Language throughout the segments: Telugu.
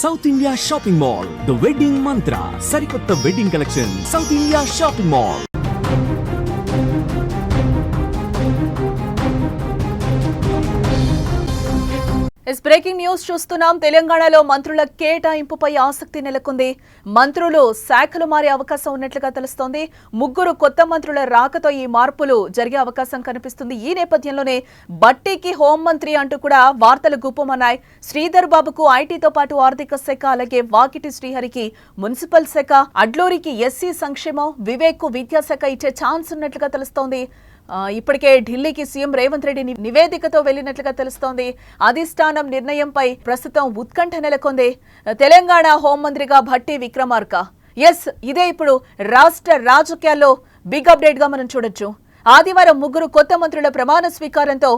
South India shopping mall, the wedding మంత్ర, సరికొత్త wedding collection, south India shopping mall. Breaking news చూస్తున్నాం. తెలంగాణలో మంత్రుల కేటాయింపుపై ఆసక్తి నెలకొంది. మంత్రులు శాఖలు మారే అవకాశం ఉన్నట్లుగా తెలుస్తోంది. 3 కొత్త మంత్రుల రాకతో ఈ మార్పులు జరిగే అవకాశం కనిపిస్తుంది. ఈ నేపథ్యంలోనే బట్టీకి హోంమంత్రి అంటూ కూడా వార్తలు గుప్పమన్నాయి. శ్రీధర్ బాబుకు ఐటీతో పాటు ఆర్థిక శాఖ, అలాగే వాకిటి శ్రీహరికి మున్సిపల్ శాఖ, అడ్లూరికి ఎస్సీ సంక్షేమం, వివేక్ విద్యాశాఖ ఇచ్చే ఛాన్స్ ఉన్నట్లుగా తెలుస్తోంది. ఇప్పటికే ఢిల్లీకి సీఎం రేవంత్ రెడ్డి నివేదికతో వెళ్లినట్లుగా తెలుస్తోంది. అధిష్టానం నిర్ణయంపై ప్రస్తుతం ఉత్కంఠ నెలకొంది. తెలంగాణ హోంమంత్రిగా భట్టి విక్రమార్క. ఇదే ఇప్పుడు రాష్ట్ర రాజకీయాల్లో బిగ్ అప్డేట్ గా మనం చూడొచ్చు. ఆదివారం 3 కొత్త మంత్రుల ప్రమాణ స్వీకారంతో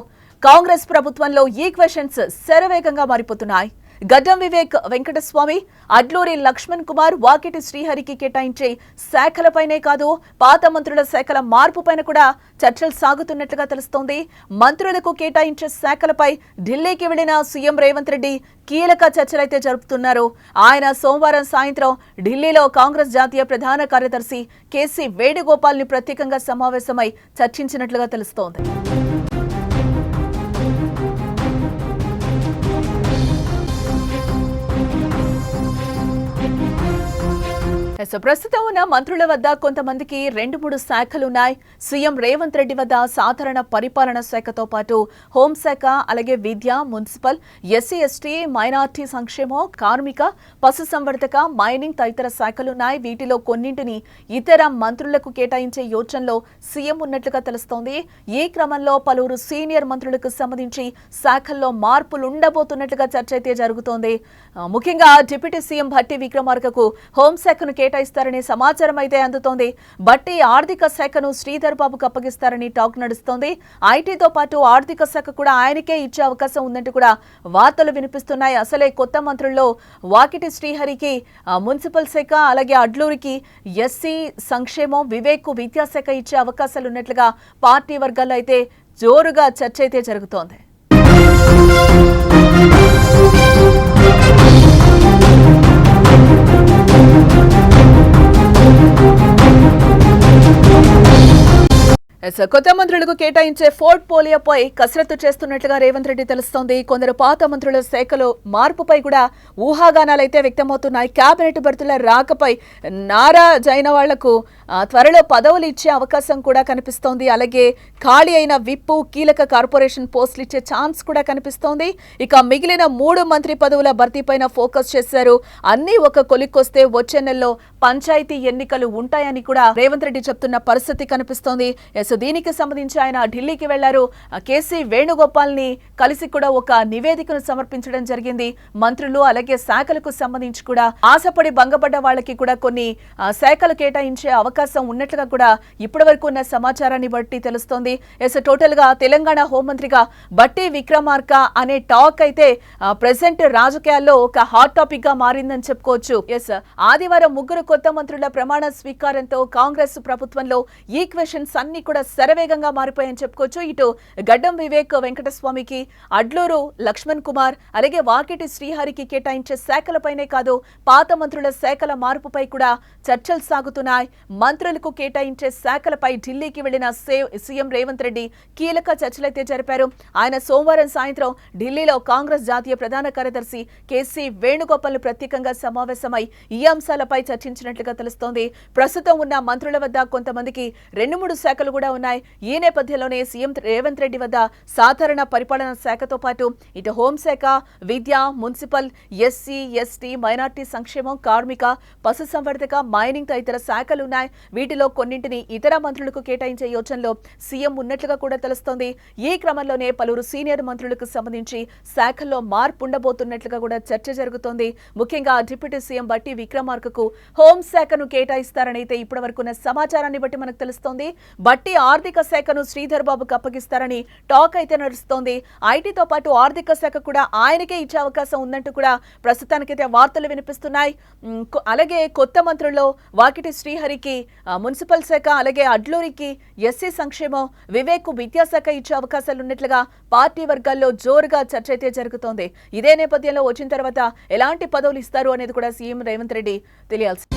కాంగ్రెస్ ప్రభుత్వంలో ఈక్వెషన్స్ శరవేగంగా మారిపోతున్నాయి. గడ్డం వివేక్ వెంకటస్వామి, అడ్లూరి లక్ష్మణ్ కుమార్, వాకిటి శ్రీహరికి కేటాయించే శాఖలపైనే కాదు, పాత మంత్రుల శాఖల మార్పుపైన కూడా చర్చలు సాగుతున్నట్లుగా తెలుస్తోంది. మంత్రులకు కేటాయించే శాఖలపై ఢిల్లీకి వెళ్లిన సీఎం రేవంత్ రెడ్డి కీలక చర్చలైతే జరుపుతున్నారు. ఆయన సోమవారం సాయంత్రం ఢిల్లీలో కాంగ్రెస్ జాతీయ ప్రధాన కార్యదర్శి కేసీ వేణుగోపాల్ ని ప్రత్యేకంగా సమావేశమై చర్చించినట్లుగా తెలుస్తోంది. ప్రస్తుతం ఉన్న మంత్రుల వద్ద కొంతమందికి 2-3 శాఖలున్నాయి. సీఎం రేవంత్ రెడ్డి వద్ద సాధారణ పరిపాలన శాఖతో పాటు హోంశాఖ, అలాగే విద్య, మున్సిపల్, ఎస్సీ ఎస్టీ, మైనార్టీ సంక్షేమం, కార్మిక, పశుసంవర్ధక, మైనింగ్ తదితర శాఖలున్నాయి. వీటిలో కొన్నింటిని ఇతర మంత్రులకు కేటాయించే యోచనలో సీఎం ఉన్నట్లుగా తెలుస్తోంది. ఈ క్రమంలో పలువురు సీనియర్ మంత్రులకు సంబంధించి శాఖల్లో మార్పులు ఉండబోతున్నట్లుగా చర్చ అయితే జరుగుతోంది. ముఖ్యంగా డిప్యూటీ సీఎం భట్టి విక్రమార్కకు హోంశాఖను కేటాయిస్తారనే సమాచారం అయితే అందుతోంది. బట్టి ఆర్థిక శాఖను శ్రీధర్ బాబుకు అప్పగిస్తారని టాక్ నడుస్తోంది. ఐటీతో పాటు ఆర్థిక శాఖ కూడా ఆయనకే ఇచ్చే అవకాశం ఉందంటూ కూడా వార్తలు వినిపిస్తున్నాయి. అసలే కొత్త మంత్రుల్లో వాకిటి శ్రీహరికి మున్సిపల్ శాఖ, అలాగే అడ్లూరికి ఎస్సీ సంక్షేమం, వివేక్ విద్యాశాఖ ఇచ్చే అవకాశాలు ఉన్నట్లుగా పార్టీ వర్గాల్లో అయితే జోరుగా చర్చ అయితే జరుగుతోంది. కొత్త మంత్రులకు కేటాయించే పోర్ట్ఫోలియోపై కసరత్తు చేస్తున్నట్లుగా రేవంత్ రెడ్డి తెలుస్తోంది. కొందరు పాత మంత్రుల శాఖలో మార్పుపై కూడా ఊహాగానాలైతే వ్యక్తమవుతున్నాయి. కేబినెట్ బర్తుల రాకపై నారాజ్ అయిన వాళ్లకు త్వరలో పదవులు ఇచ్చే అవకాశం కూడా కనిపిస్తోంది. అలాగే ఖాళీ అయిన విప్పు, కీలక కార్పొరేషన్ పోస్టులు ఇచ్చే ఛాన్స్ కూడా కనిపిస్తోంది. ఇక మిగిలిన 3 మంత్రి పదవుల భర్తీపైన ఫోకస్ చేశారు. అన్ని ఒక కొలిక్కొస్తే వచ్చే నెలలో పంచాయతీ ఎన్నికలు ఉంటాయని కూడా రేవంత్ రెడ్డి చెప్తున్న పరిస్థితి కనిపిస్తోంది. దీనికి సంబంధించి ఆయన ఢిల్లీకి వెళ్లారు. కేసీ వేణుగోపాల్ ని కలిసి కూడా ఒక నివేదికను సమర్పించడం జరిగింది. మంత్రులు అలాగే శాఖలకు సంబంధించి కూడా ఆశపడి భంగపడ్డ వాళ్ళకి కూడా కొన్ని శాఖలు కేటాయించే అవకాశం ఉన్నట్లుగా కూడా ఇప్పటి వరకు ఉన్న సమాచారాన్ని బట్టి తెలుస్తోంది. టోటల్ గా తెలంగాణ హోంమంత్రిగా బట్టి విక్రమార్క అనే టాక్ అయితే ప్రెసెంట్ రాజకీయాల్లో ఒక హాట్ టాపిక్ గా మారిందని చెప్పుకోవచ్చు. ఆదివారం 3 కొత్త మంత్రుల ప్రమాణ స్వీకారంతో కాంగ్రెస్ ప్రభుత్వంలో ఈక్వెషన్స్ అన్ని కూడా శరవేగంగా మారిపోయాయని చెప్పుకోవచ్చు. ఇటు గడ్డం వివేక్ వెంకటస్వామికి, అడ్లూరు లక్ష్మణ్ కుమార్, అలాగే వాకిటి శ్రీహరికి కేటాయించే శాఖలపైనే కాదు, పాత మంత్రుల శాఖల మార్పుపై కూడా చర్చలు సాగుతున్నాయి. మంత్రులకు కేటాయించే శాఖలపై ఢిల్లీకి వెళ్లిన సీఎం రేవంత్ రెడ్డి కీలక చర్చలైతే జరిపారు. ఆయన సోమవారం సాయంత్రం ఢిల్లీలో కాంగ్రెస్ జాతీయ ప్రధాన కార్యదర్శి కేసీ వేణుగోపాల్ ప్రత్యేకంగా సమావేశమై ఈ అంశాలపై చర్చించినట్లుగా తెలుస్తోంది. ప్రస్తుతం ఉన్న మంత్రుల వద్ద కొంతమందికి 2-3 శాఖలు కూడా ఉన్నాయి. ఈ నేపథ్యంలోనే సీఎం రేవంత్ రెడ్డి వద్ద సాధారణ పరిపాలన శాఖతో పాటు ఇటు హోంశాఖ, విద్య, మున్సిపల్, ఎస్సీ ఎస్టీ, మైనార్టీ సంక్షేమం, కార్మిక, పశుసంవర్ధక, మైనింగ్ తదితర శాఖలున్నాయి. వీటిలో కొన్నింటిని ఇతర మంత్రులకు కేటాయించే యోచనలో సీఎం ఉన్నట్లుగా కూడా తెలుస్తోంది. ఈ క్రమంలోనే పలువురు సీనియర్ మంత్రులకు సంబంధించి శాఖల్లో మార్పు ఉండబోతున్నట్లుగా కూడా చర్చ జరుగుతోంది. ముఖ్యంగా డిప్యూటీ సీఎం బట్టి విక్రమార్కకు హోంశాఖను కేటాయిస్తారని అయితే ఇప్పటి వరకున్న సమాచారాన్ని బట్టి మనకు తెలుస్తోంది. బట్టి ఆర్థిక శాఖను శ్రీధర్ బాబుకు అప్పగిస్తారని టాక్ అయితే నడుస్తోంది. ఐటీతో పాటు ఆర్థిక శాఖ కూడా ఆయనకే ఇచ్చే అవకాశం ఉందంటూ కూడా ప్రస్తుతానికైతే వార్తలు వినిపిస్తున్నాయి. అలాగే కొత్త మంత్రుల్లో వాకిటి శ్రీహరికి మున్సిపల్ శాఖ, అలాగే అడ్లూరికి ఎస్సీ సంక్షేమం, వివేక్ విద్యాశాఖ ఇచ్చే అవకాశాలు ఉన్నట్లుగా పార్టీ వర్గాల్లో జోరుగా చర్చ అయితే జరుగుతోంది. ఇదే నేపథ్యంలో వచ్చిన తర్వాత ఎలాంటి పదవులు ఇస్తారు అనేది కూడా సీఎం రేవంత్ రెడ్డి తెలియాల్సి